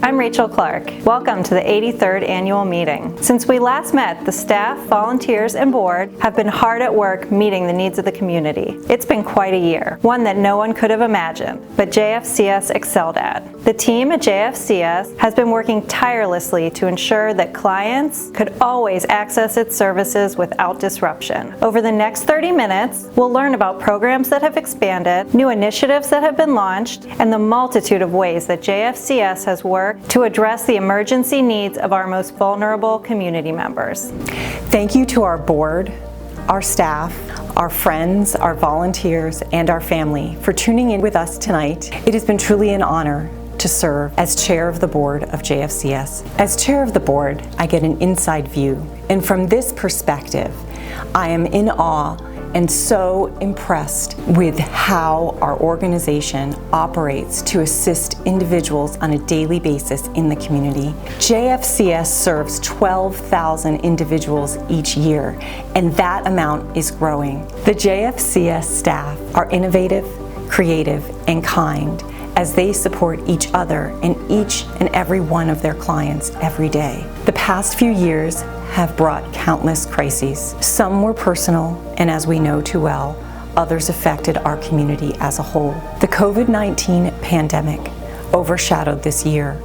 I'm Rachel Clark. Welcome to the 83rd annual meeting. Since we last met, the staff, volunteers, and board have been hard at work meeting the needs of the community. It's been quite a year, one that no one could have imagined, but JFCS excelled at. The team at JFCS has been working tirelessly to ensure that clients could always access its services without disruption. Over the next 30 minutes, we'll learn about programs that have expanded, new initiatives that have been launched, and the multitude of ways that JFCS has worked to address the emergency needs of our most vulnerable community members. Thank you to our board, our staff, our friends, our volunteers, and our family for tuning in with us tonight. It has been truly an honor to serve as chair of the board of JFCS. As chair of the board, I get an inside view, and from this perspective, I am in awe and so impressed with how our organization operates to assist individuals on a daily basis in the community. JFCS serves 12,000 individuals each year, and that amount is growing. The JFCS staff are innovative, creative, and kind as they support each other and each and every one of their clients every day. The past few years have brought countless crises. Some were personal, and as we know too well, others affected our community as a whole. The COVID-19 pandemic overshadowed this year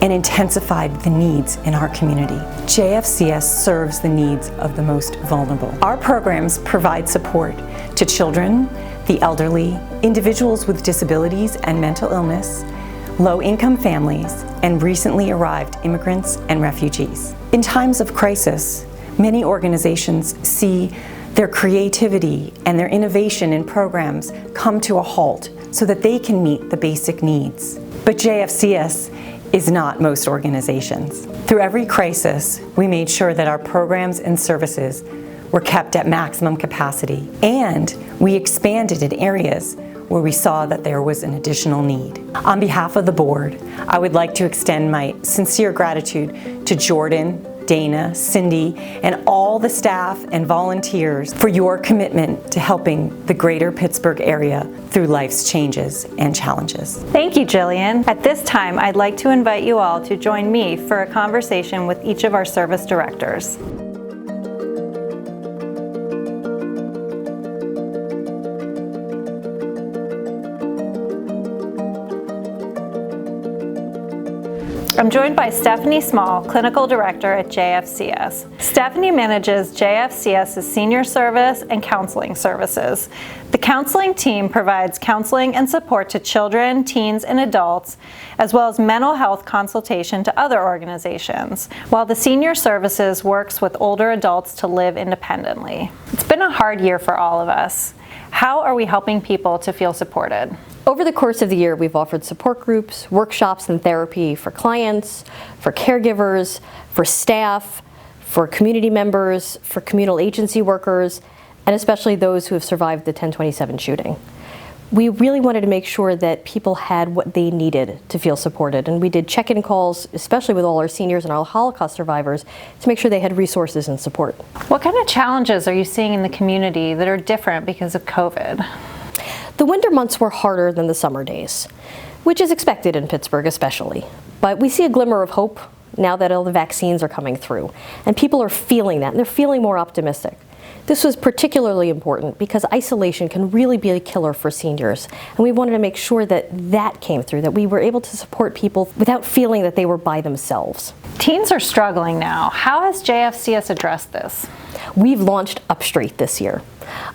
and intensified the needs in our community. JFCS serves the needs of the most vulnerable. Our programs provide support to children, the elderly, individuals with disabilities and mental illness, low-income families, and recently arrived immigrants and refugees. In times of crisis, many organizations see their creativity and their innovation in programs come to a halt so that they can meet the basic needs. But JFCS is not most organizations. Through every crisis, we made sure that our programs and services were kept at maximum capacity, and we expanded in areas where we saw that there was an additional need. On behalf of the board, I would like to extend my sincere gratitude to Jordan, Dana, Cindy, and all the staff and volunteers for your commitment to helping the greater Pittsburgh area through life's changes and challenges. Thank you, Jillian. At this time, I'd like to invite you all to join me for a conversation with each of our service directors. I'm joined by Stephanie Small, Clinical Director at JFCS. Stephanie manages JFCS's senior service and counseling services. The counseling team provides counseling and support to children, teens, and adults, as well as mental health consultation to other organizations, while the senior services works with older adults to live independently. It's been a hard year for all of us. How are we helping people to feel supported? Over the course of the year, we've offered support groups, workshops, and therapy for clients, for caregivers, for staff, for community members, for communal agency workers, and especially those who have survived the 10/27 shooting. We really wanted to make sure that people had what they needed to feel supported, and we did check-in calls, especially with all our seniors and our Holocaust survivors, to make sure they had resources and support. What kind of challenges are you seeing in the community that are different because of COVID? The winter months were harder than the summer days, which is expected in Pittsburgh especially. But we see a glimmer of hope now that all the vaccines are coming through, and people are feeling that, and they're feeling more optimistic. This was particularly important because isolation can really be a killer for seniors, and we wanted to make sure that that came through, that we were able to support people without feeling that they were by themselves. Teens are struggling now. How has JFCS addressed this? We've launched Upstreet this year.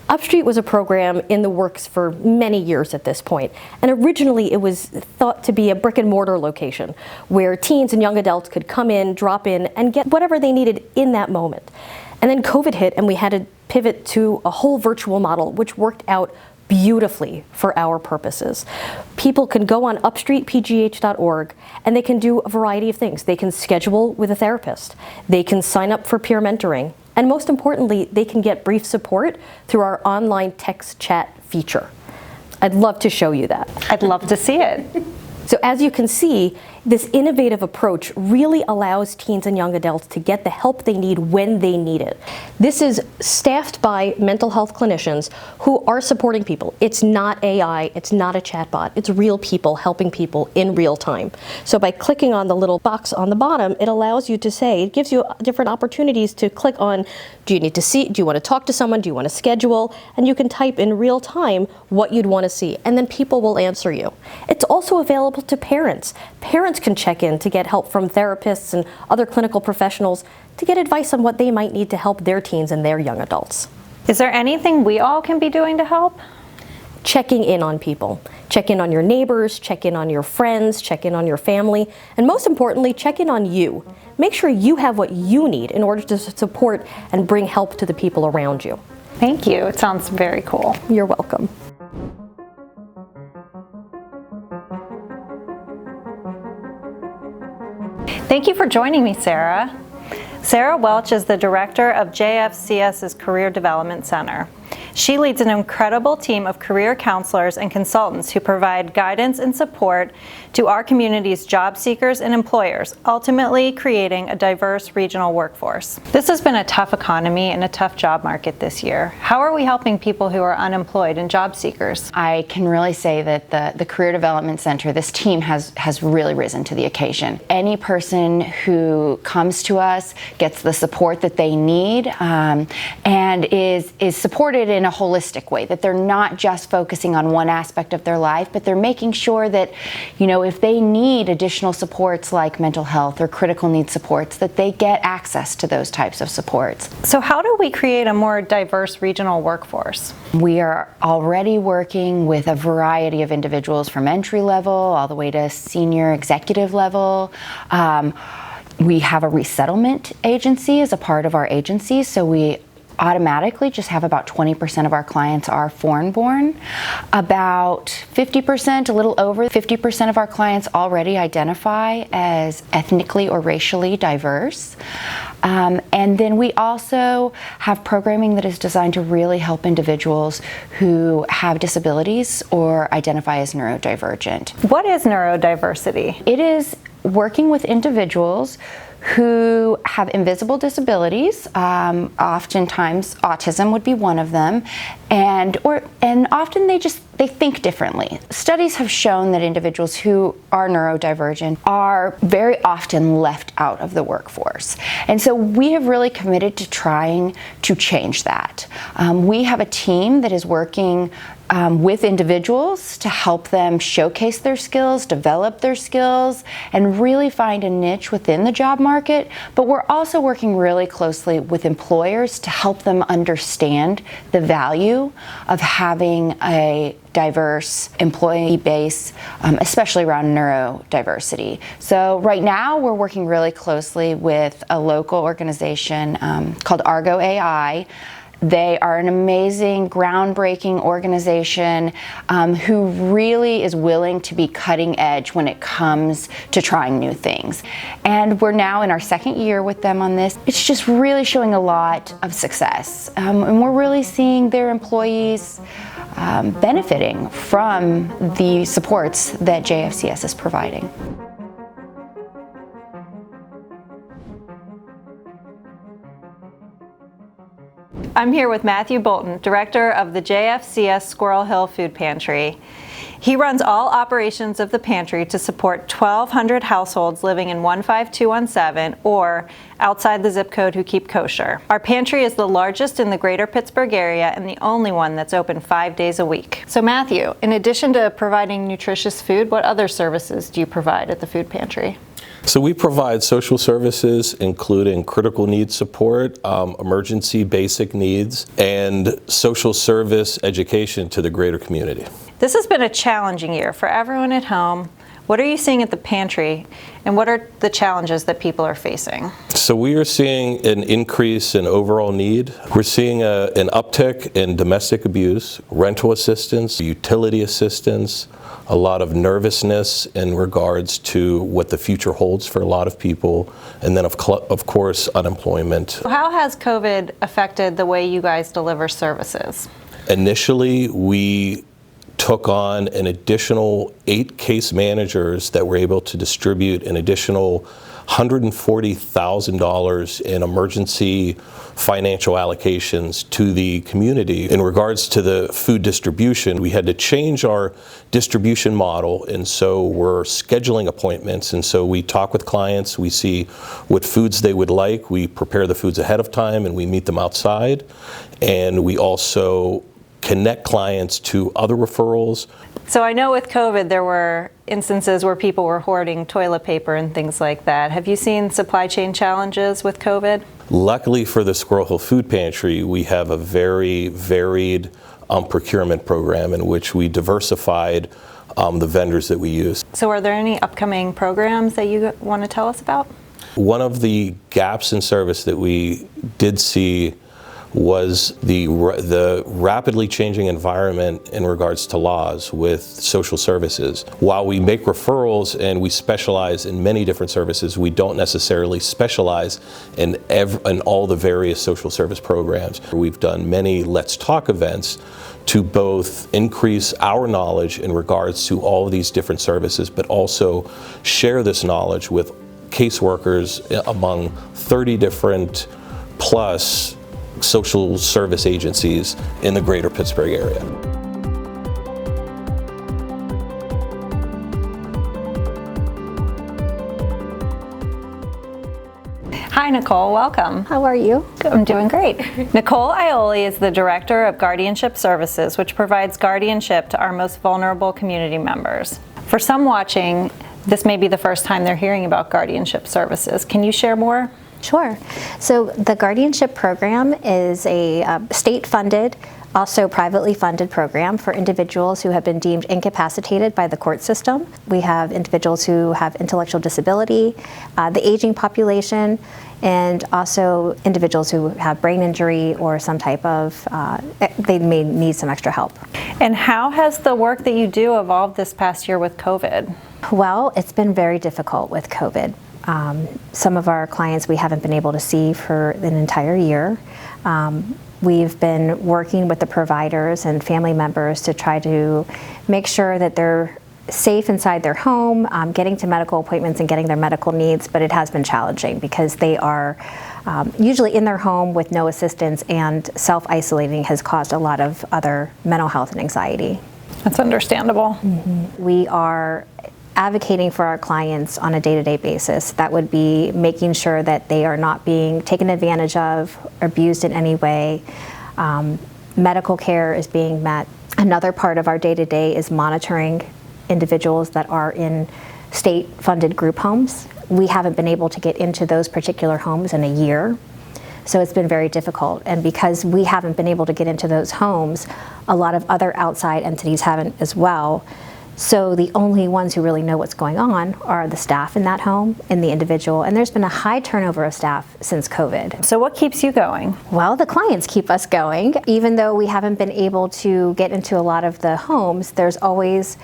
Upstreet was a program in the works for many years at this point, and originally it was thought to be a brick and mortar location where teens and young adults could come in, drop in, and get whatever they needed in that moment. And then COVID hit, and we had to pivot to a whole virtual model, which worked out beautifully for our purposes. People can go on upstreetpgh.org and they can do a variety of things. They can schedule with a therapist. They can sign up for peer mentoring. And most importantly, they can get brief support through our online text chat feature. I'd love to show you that. I'd love to see it. So as you can see, This innovative approach really allows teens and young adults to get the help they need when they need it. This is staffed by mental health clinicians who are supporting people. It's not AI, it's not a chatbot, it's real people helping people in real time. So by clicking on the little box on the bottom, it allows you to say, it gives you different opportunities to click on, do you need to see, do you want to talk to someone, do you want to schedule, and you can type in real time what you'd want to see, and then people will answer you. It's also available to parents. Parents can check in to get help from therapists and other clinical professionals to get advice on what they might need to help their teens and their young adults. Is there anything we all can be doing to help? Checking in on people. Check in on your neighbors, check in on your friends, check in on your family, and most importantly, check in on you. Make sure you have what you need in order to support and bring help to the people around you. Thank you. It sounds very cool. You're welcome. Thank you for joining me, Sarah. Sarah Welch is the director of JFCS's Career Development Center. She leads an incredible team of career counselors and consultants who provide guidance and support to our community's job seekers and employers, ultimately creating a diverse regional workforce. This has been a tough economy and a tough job market this year. How are we helping people who are unemployed and job seekers? I can really say that the Career Development Center, this team has really risen to the occasion. Any person who comes to us gets the support that they need and is supported in a holistic way, that they're not just focusing on one aspect of their life, but they're making sure that, you know, if they need additional supports like mental health or critical needs supports, that they get access to those types of supports. So how do we create a more diverse regional workforce? We are already working with a variety of individuals from entry level all the way to senior executive level. We have a resettlement agency as a part of our agency, so we automatically just have about 20% of our clients are foreign-born. About 50%, a little over 50% of our clients already identify as ethnically or racially diverse. And then we also have programming that is designed to really help individuals who have disabilities or identify as neurodivergent. What is neurodiversity? It is working with individuals who have invisible disabilities. Oftentimes autism would be one of them, and often they think differently. Studies have shown that individuals who are neurodivergent are very often left out of the workforce. And so we have really committed to trying to change that. We have a team that is working with individuals to help them showcase their skills, develop their skills, and really find a niche within the job market. But we're also working really closely with employers to help them understand the value of having a diverse employee base, especially around neurodiversity. So right now we're working really closely with a local organization called Argo AI. They are an amazing, groundbreaking organization who really is willing to be cutting edge when it comes to trying new things. And we're now in our second year with them on this. It's just really showing a lot of success. And we're really seeing their employees benefiting from the supports that JFCS is providing. I'm here with Matthew Bolton, director of the JFCS Squirrel Hill Food Pantry. He runs all operations of the pantry to support 1,200 households living in 15217 or outside the zip code who keep kosher. Our pantry is the largest in the greater Pittsburgh area and the only one that's open 5 days a week. So Matthew, in addition to providing nutritious food, what other services do you provide at the food pantry? So we provide social services, including critical needs support, emergency basic needs, and social service education to the greater community. This has been a challenging year for everyone at home. What are you seeing at the pantry, and what are the challenges that people are facing? So we are seeing an increase in overall need. We're seeing an uptick in domestic abuse, rental assistance, utility assistance, a lot of nervousness in regards to what the future holds for a lot of people, and then of course unemployment. How has COVID affected the way you guys deliver services? Initially, we took on an additional 8 case managers that were able to distribute an additional $140,000 in emergency financial allocations to the community. In regards to the food distribution, we had to change our distribution model, and so we're scheduling appointments, and so we talk with clients, we see what foods they would like, we prepare the foods ahead of time, and we meet them outside, and we also connect clients to other referrals. So I know with COVID there were instances where people were hoarding toilet paper and things like that. Have you seen supply chain challenges with COVID? Luckily for the Squirrel Hill Food Pantry, we have a very varied procurement program in which we diversified the vendors that we use. So are there any upcoming programs that you want to tell us about? One of the gaps in service that we did see was the rapidly changing environment in regards to laws with social services. While we make referrals and we specialize in many different services, we don't necessarily specialize in all the various social service programs. We've done many Let's Talk events to both increase our knowledge in regards to all of these different services, but also share this knowledge with caseworkers among 30 different plus social service agencies in the greater Pittsburgh area. Hi Nicole, welcome. How are you? I'm doing great. Nicole Aioli is the Director of Guardianship Services, which provides guardianship to our most vulnerable community members. For some watching, this may be the first time they're hearing about guardianship services. Can you share more? Sure. So the guardianship program is a state-funded, also privately funded program for individuals who have been deemed incapacitated by the court system. We have individuals who have intellectual disability, the aging population, and also individuals who have brain injury or some type of, they may need some extra help. And how has the work that you do evolved this past year with COVID? Well, it's been very difficult with COVID. Some of our clients we haven't been able to see for an entire year. We've been working with the providers and family members to try to make sure that they're safe inside their home, getting to medical appointments and getting their medical needs, but it has been challenging because they are usually in their home with no assistance, and self-isolating has caused a lot of other mental health and anxiety. That's understandable. Mm-hmm. We are advocating for our clients on a day-to-day basis. That would be making sure that they are not being taken advantage of, abused in any way. Medical care is being met. Another part of our day-to-day is monitoring individuals that are in state-funded group homes. We haven't been able to get into those particular homes in a year, so it's been very difficult. And because we haven't been able to get into those homes, a lot of other outside entities haven't as well. So the only ones who really know what's going on are the staff in that home and the individual. And there's been a high turnover of staff since COVID. So what keeps you going? Well, the clients keep us going. Even though we haven't been able to get into a lot of the homes, there's always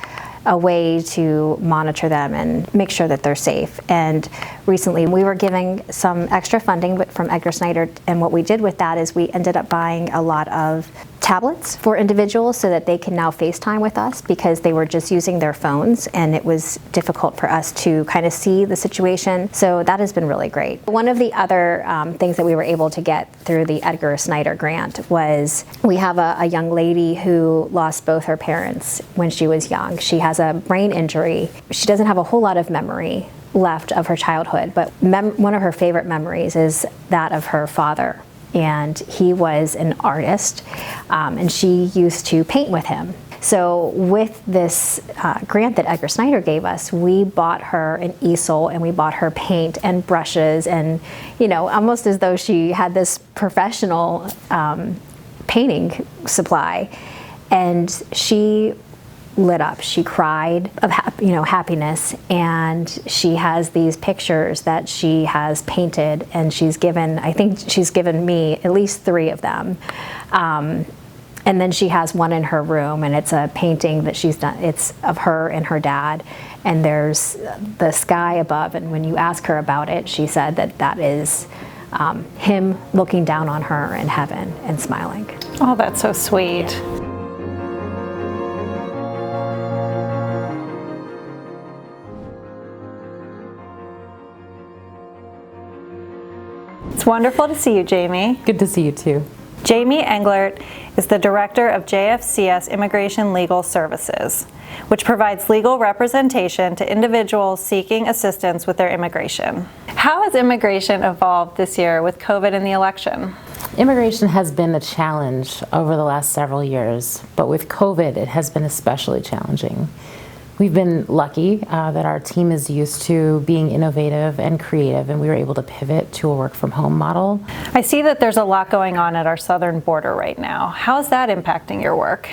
a way to monitor them and make sure that they're safe. And recently we were giving some extra funding from Edgar Snyder, and what we did with that is we ended up buying a lot of tablets for individuals so that they can now FaceTime with us, because they were just using their phones and it was difficult for us to kind of see the situation. So that has been really great. One of the other things that we were able to get through the Edgar Snyder grant was we have a young lady who lost both her parents when she was young. She has a brain injury. She doesn't have a whole lot of memory left of her childhood, but one of her favorite memories is that of her father. And he was an artist, and she used to paint with him. So with this grant that Edgar Snyder gave us, we bought her an easel and we bought her paint and brushes, and almost as though she had this professional painting supply. And she lit up. She cried of happiness, and she has these pictures that she has painted, and I think she's given me at least 3 of them. And then she has one in her room, and it's a painting that she's done. It's of her and her dad, and there's the sky above, and when you ask her about it, she said that is him looking down on her in heaven and smiling. Oh, that's so sweet. Yeah. It's wonderful to see you, Jamie. Good to see you too. Jamie Engelhardt is the Director of JFCS Immigration Legal Services, which provides legal representation to individuals seeking assistance with their immigration. How has immigration evolved this year with COVID and the election? Immigration has been a challenge over the last several years, but with COVID, it has been especially challenging. We've been lucky that our team is used to being innovative and creative, and we were able to pivot to a work-from-home model. I see that there's a lot going on at our southern border right now. How is that impacting your work?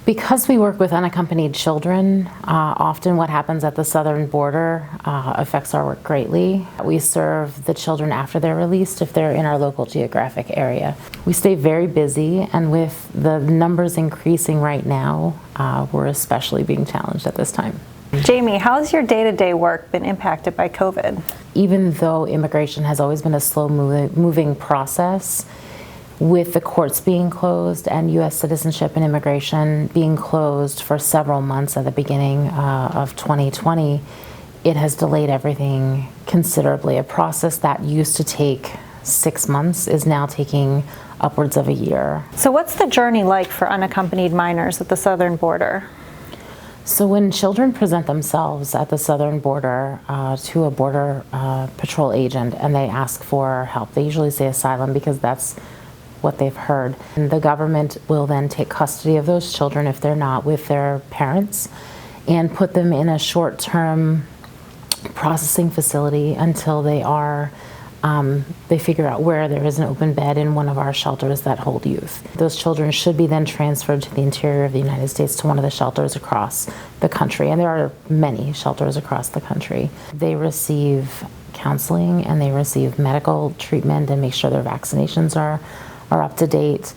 Because we work with unaccompanied children, often what happens at the southern border affects our work greatly. We serve the children after they're released if they're in our local geographic area. We stay very busy, and with the numbers increasing right now, we're especially being challenged at this time. Jamie, how has your day-to-day work been impacted by COVID? Even though immigration has always been a slow-moving process, with the courts being closed and U.S. citizenship and immigration being closed for several months at the beginning of 2020, it has delayed everything considerably. A process that used to take 6 months is now taking upwards of a year. So what's the journey like for unaccompanied minors at the southern border? So when children present themselves at the southern border to a border patrol agent and they ask for help, they usually say asylum because that's what they've heard. And the government will then take custody of those children if they're not with their parents and put them in a short-term processing facility until they figure out where there is an open bed in one of our shelters that hold youth. Those children should be then transferred to the interior of the United States to one of the shelters across the country, and there are many shelters across the country. They receive counseling and they receive medical treatment and make sure their vaccinations are up to date.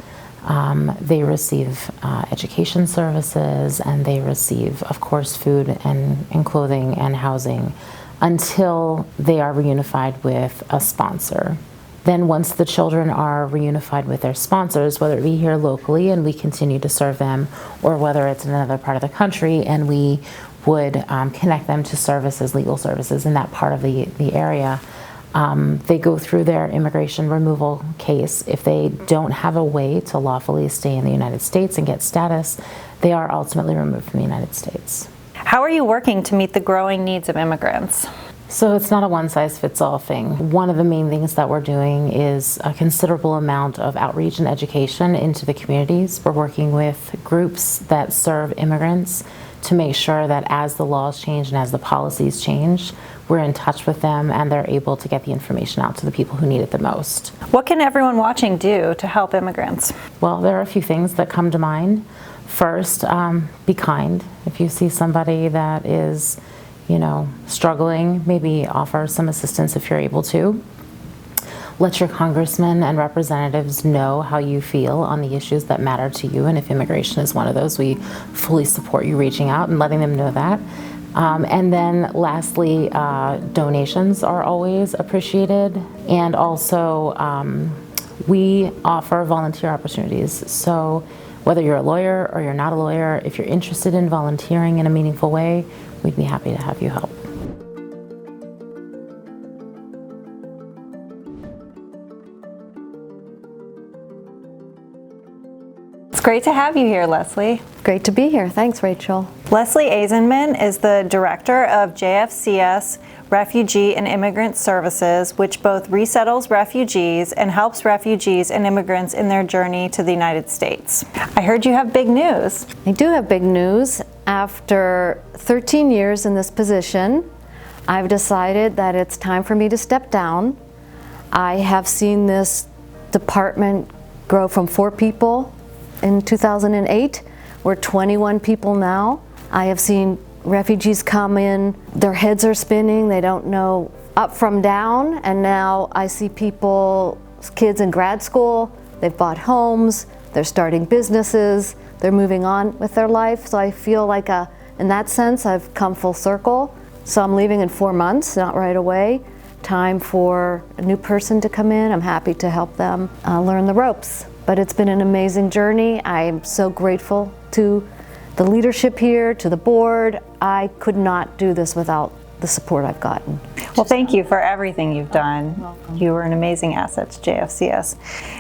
They receive education services, and they receive, of course, food and clothing and housing until they are reunified with a sponsor. Then once the children are reunified with their sponsors, whether it be here locally and we continue to serve them, or whether it's in another part of the country and we would connect them to services, legal services in that part of the area, they go through their immigration removal case. If they don't have a way to lawfully stay in the United States and get status, they are ultimately removed from the United States. How are you working to meet the growing needs of immigrants? So it's not a one-size-fits-all thing. One of the main things that we're doing is a considerable amount of outreach and education into the communities. We're working with groups that serve immigrants to make sure that as the laws change and as the policies change, we're in touch with them and they're able to get the information out to the people who need it the most. What can everyone watching do to help immigrants? Well, there are a few things that come to mind. First, be kind. If you see somebody that is, struggling, maybe offer some assistance if you're able to. Let your congressmen and representatives know how you feel on the issues that matter to you, and if immigration is one of those, we fully support you reaching out and letting them know that. And then lastly, donations are always appreciated, and also we offer volunteer opportunities. So whether you're a lawyer or you're not a lawyer, if you're interested in volunteering in a meaningful way, we'd be happy to have you help. It's great to have you here, Leslie. Great to be here. Thanks, Rachel. Leslie Aizenman is the Director of JFCS Refugee and Immigrant Services, which both resettles refugees and helps refugees and immigrants in their journey to the United States. I heard you have big news. I do have big news. After 13 years in this position, I've decided that it's time for me to step down. I have seen this department grow from 4 people in 2008. We're 21 people now. I have seen refugees come in, their heads are spinning, they don't know up from down, and now I see people, kids in grad school, they've bought homes, they're starting businesses, they're moving on with their life. So I feel like in that sense I've come full circle. So I'm leaving in 4 months, not right away. Time for a new person to come in. I'm happy to help them learn the ropes. But it's been an amazing journey. I'm so grateful to the leadership here, to the board. I could not do this without the support I've gotten. Well, thank you for everything you've done. You were an amazing asset to JFCS.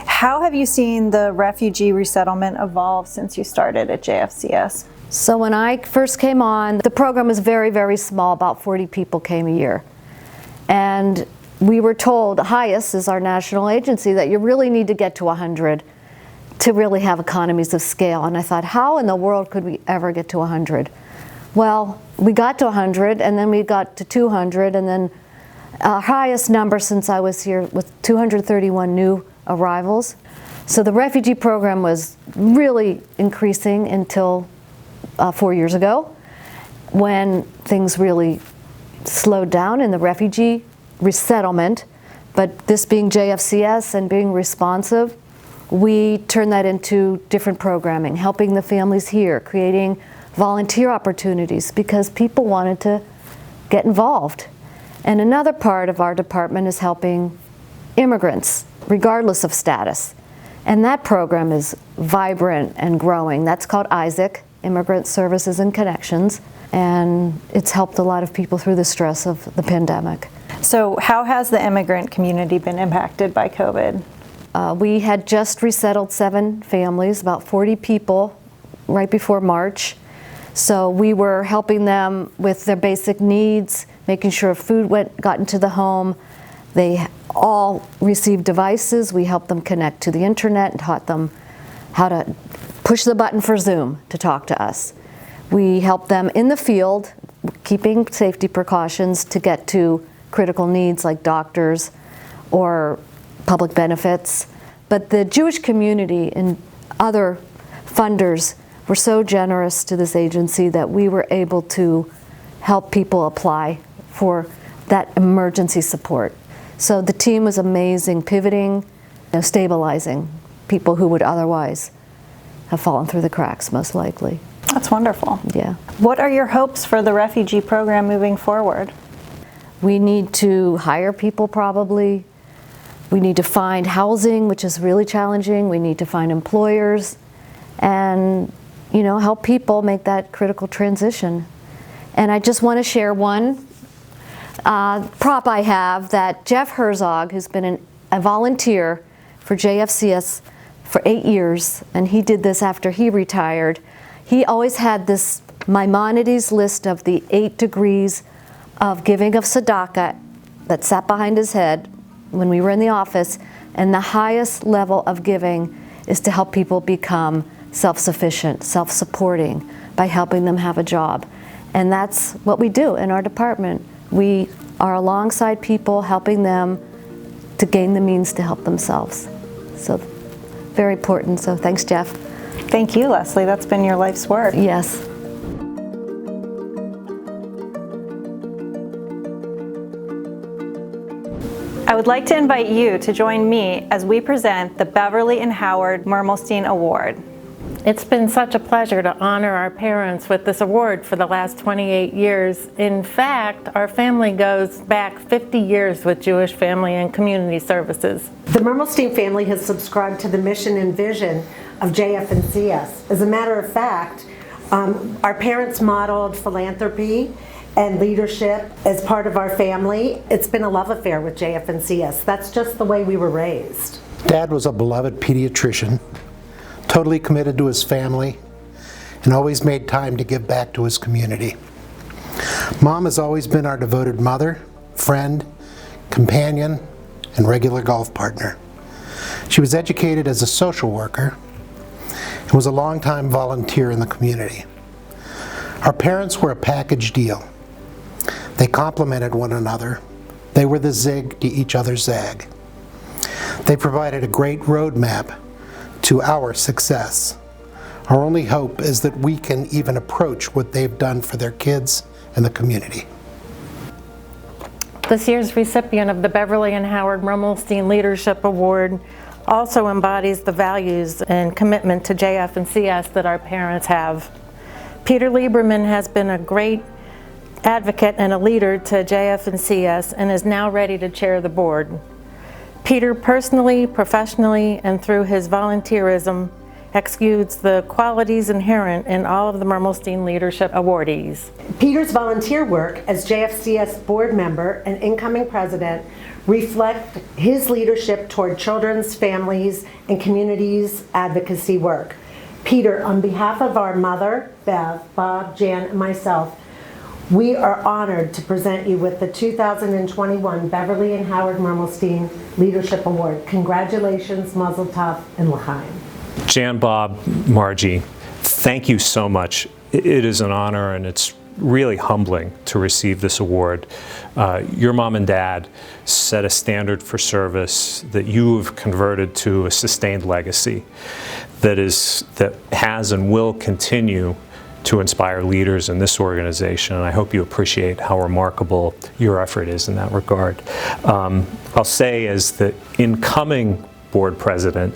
How have you seen the refugee resettlement evolve since you started at JFCS? So when I first came on, the program was very, very small. About 40 people came a year. And we were told, HIAS is our national agency, that you really need to get to 100 to really have economies of scale. And I thought, how in the world could we ever get to 100? Well, we got to 100, and then we got to 200, and then our highest number since I was here was 231 new arrivals. So the refugee program was really increasing until 4 years ago, when things really slowed down in the refugee resettlement. But this being JFCS and being responsive, we turned that into different programming, helping the families here, creating volunteer opportunities because people wanted to get involved. And another part of our department is helping immigrants, regardless of status. And that program is vibrant and growing. That's called ISAC, Immigrant Services and Connections. And it's helped a lot of people through the stress of the pandemic. So how has the immigrant community been impacted by COVID? We had just resettled 7 families, about 40 people, right before March. So we were helping them with their basic needs, making sure food got into the home. They all received devices. We helped them connect to the internet and taught them how to push the button for Zoom to talk to us. We helped them in the field, keeping safety precautions to get to critical needs like doctors or public benefits. But the Jewish community and other funders were so generous to this agency that we were able to help people apply for that emergency support. So the team was amazing, pivoting, stabilizing people who would otherwise have fallen through the cracks, most likely. That's wonderful. Yeah. What are your hopes for the refugee program moving forward? We need to hire people probably. We need to find housing, which is really challenging. We need to find employers and help people make that critical transition. And I just want to share one prop I have that Jeff Herzog, who's been a volunteer for JFCS for 8 years, and he did this after he retired. He always had this Maimonides list of the 8 degrees of giving of tzedakah that sat behind his head when we were in the office, and the highest level of giving is to help people become self-sufficient, self-supporting by helping them have a job. And that's what we do in our department. We are alongside people, helping them to gain the means to help themselves. So very important. So thanks, Jeff. Thank you, Leslie. That's been your life's work. Yes. I would like to invite you to join me as we present the Beverly and Howard Mermelstein Award. It's been such a pleasure to honor our parents with this award for the last 28 years. In fact, our family goes back 50 years with Jewish Family and Community Services. The Mermelstein family has subscribed to the mission and vision of JFCS. As a matter of fact, our parents modeled philanthropy and leadership as part of our family. It's been a love affair with JFCS. That's just the way we were raised. Dad was a beloved pediatrician, totally committed to his family, and always made time to give back to his community. Mom has always been our devoted mother, friend, companion, and regular golf partner. She was educated as a social worker and was a longtime volunteer in the community. Our parents were a package deal. They complemented one another. They were the zig to each other's zag. They provided a great roadmap to our success. Our only hope is that we can even approach what they've done for their kids and the community. This year's recipient of the Beverly and Howard Mermelstein Leadership Award also embodies the values and commitment to JF&CS that our parents have. Peter Lieberman has been a great advocate and a leader to JF&CS and is now ready to chair the board. Peter personally, professionally, and through his volunteerism exudes the qualities inherent in all of the Mendelstein Leadership awardees. Peter's volunteer work as JFCS board member and incoming president reflect his leadership toward children's, families, and communities advocacy work. Peter, on behalf of our mother, Bev, Bob, Jan, and myself, we are honored to present you with the 2021 Beverly and Howard Mendelstein Leadership Award. Congratulations, Mazel Tov, and L'chaim. Jan, Bob, Margie, thank you so much. It is an honor, and it's really humbling to receive this award. Your mom and dad set a standard for service that you have converted to a sustained legacy that has and will continue to inspire leaders in this organization, and I hope you appreciate how remarkable your effort is in that regard. I'll say as the incoming board president,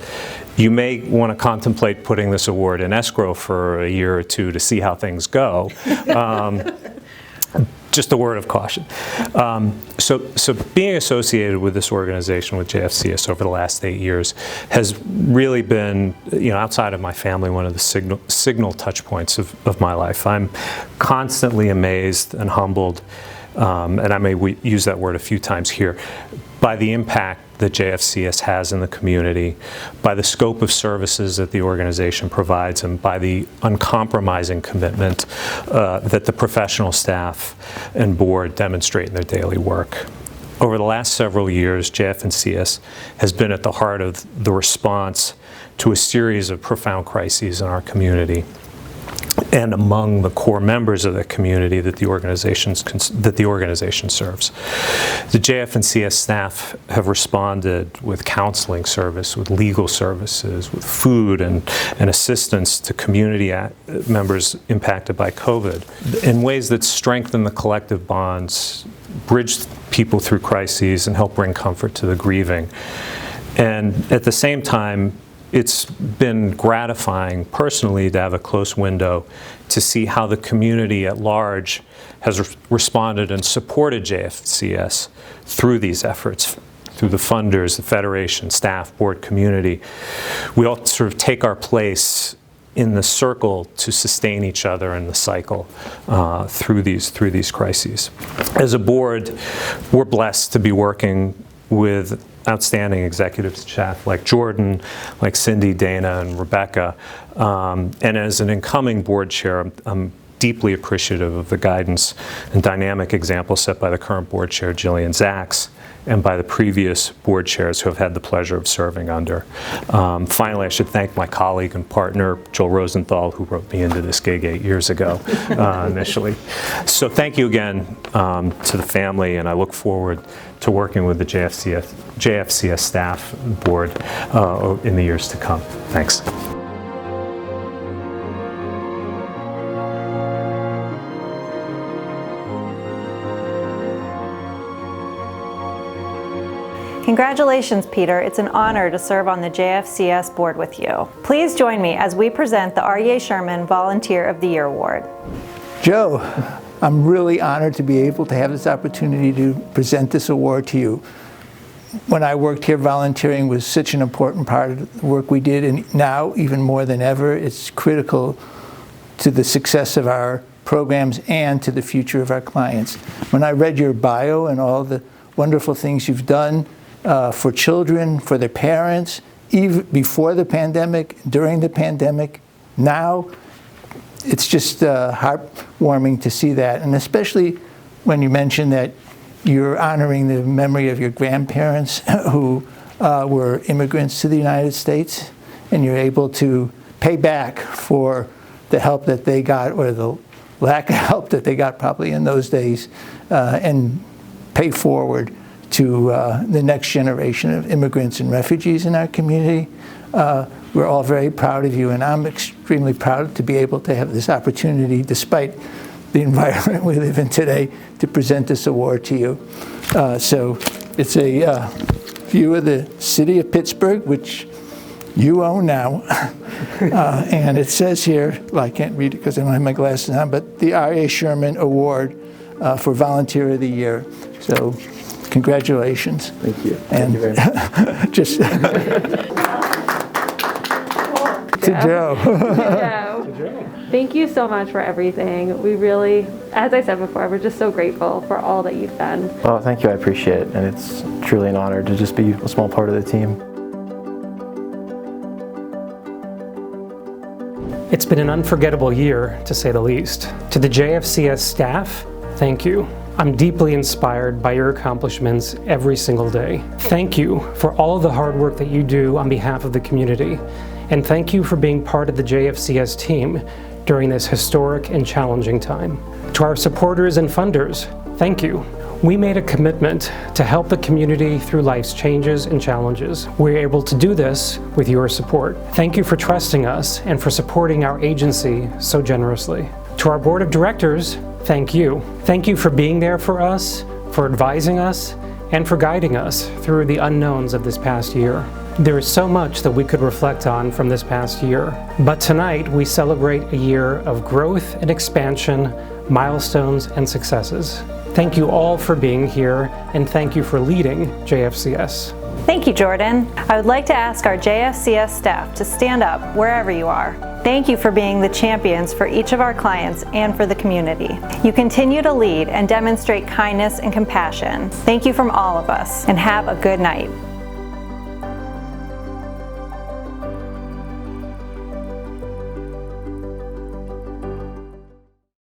you may want to contemplate putting this award in escrow for a year or two to see how things go. Just a word of caution. So being associated with this organization, with JFCS, over the last 8 years has really been, outside of my family, one of the signal touch points of my life. I'm constantly amazed and humbled, and I may use that word a few times here, by the impact that JFCS has in the community, by the scope of services that the organization provides, and by the uncompromising commitment that the professional staff and board demonstrate in their daily work. Over the last several years, JFCS has been at the heart of the response to a series of profound crises in our community and among the core members of the community that the organization serves. The JFCS staff have responded with counseling service, with legal services, with food and assistance to community members impacted by COVID in ways that strengthen the collective bonds, bridge people through crises, and help bring comfort to the grieving. And at the same time, it's been gratifying personally to have a close window to see how the community at large has responded and supported JFCS through these efforts, through the funders, the federation, staff, board, community. We all sort of take our place in the circle to sustain each other in the cycle through these crises. As a board, we're blessed to be working with outstanding executive staff like Jordan, like Cindy, Dana, and Rebecca. And as an incoming board chair, I'm deeply appreciative of the guidance and dynamic example set by the current board chair, Jillian Zaks, and by the previous board chairs who have had the pleasure of serving under. Finally, I should thank my colleague and partner, Joel Rosenthal, who wrote me into this gig 8 years ago initially. So thank you again to the family, and I look forward to working with the JFCS staff and board in the years to come. Thanks. Congratulations, Peter. It's an honor to serve on the JFCS board with you. Please join me as we present the R.E.A. Sherman Volunteer of the Year Award. Joe, I'm really honored to be able to have this opportunity to present this award to you. When I worked here, volunteering was such an important part of the work we did, and now, even more than ever, it's critical to the success of our programs and to the future of our clients. When I read your bio and all the wonderful things you've done for children, for their parents, even before the pandemic, during the pandemic, now, it's just heartwarming to see that. And especially when you mentioned that you're honoring the memory of your grandparents who were immigrants to the United States, and you're able to pay back for the help that they got, or the lack of help that they got probably in those days, and pay forward to the next generation of immigrants and refugees in our community. We're all very proud of you, and I'm extremely proud to be able to have this opportunity, despite the environment we live in today, to present this award to you. So it's a view of the city of Pittsburgh, which you own now. And it says here, well, I can't read it because I don't have my glasses on, but the R.E.A. Sherman Award for Volunteer of the Year. So congratulations. Thank you. And thank you very much. Just Joe. Joe. Thank you so much for everything. We really, as I said before, we're just so grateful for all that you've done. Well, thank you. I appreciate it. And it's truly an honor to just be a small part of the team. It's been an unforgettable year, to say the least. To the JFCS staff, thank you. I'm deeply inspired by your accomplishments every single day. Thank you for all of the hard work that you do on behalf of the community. And thank you for being part of the JFCS team during this historic and challenging time. To our supporters and funders, thank you. We made a commitment to help the community through life's changes and challenges. We're able to do this with your support. Thank you for trusting us and for supporting our agency so generously. To our board of directors, thank you. Thank you for being there for us, for advising us, and for guiding us through the unknowns of this past year. There is so much that we could reflect on from this past year, but tonight we celebrate a year of growth and expansion, milestones and successes. Thank you all for being here, and thank you for leading JFCS. Thank you, Jordan. I would like to ask our JFCS staff to stand up wherever you are. Thank you for being the champions for each of our clients and for the community. You continue to lead and demonstrate kindness and compassion. Thank you from all of us, and have a good night.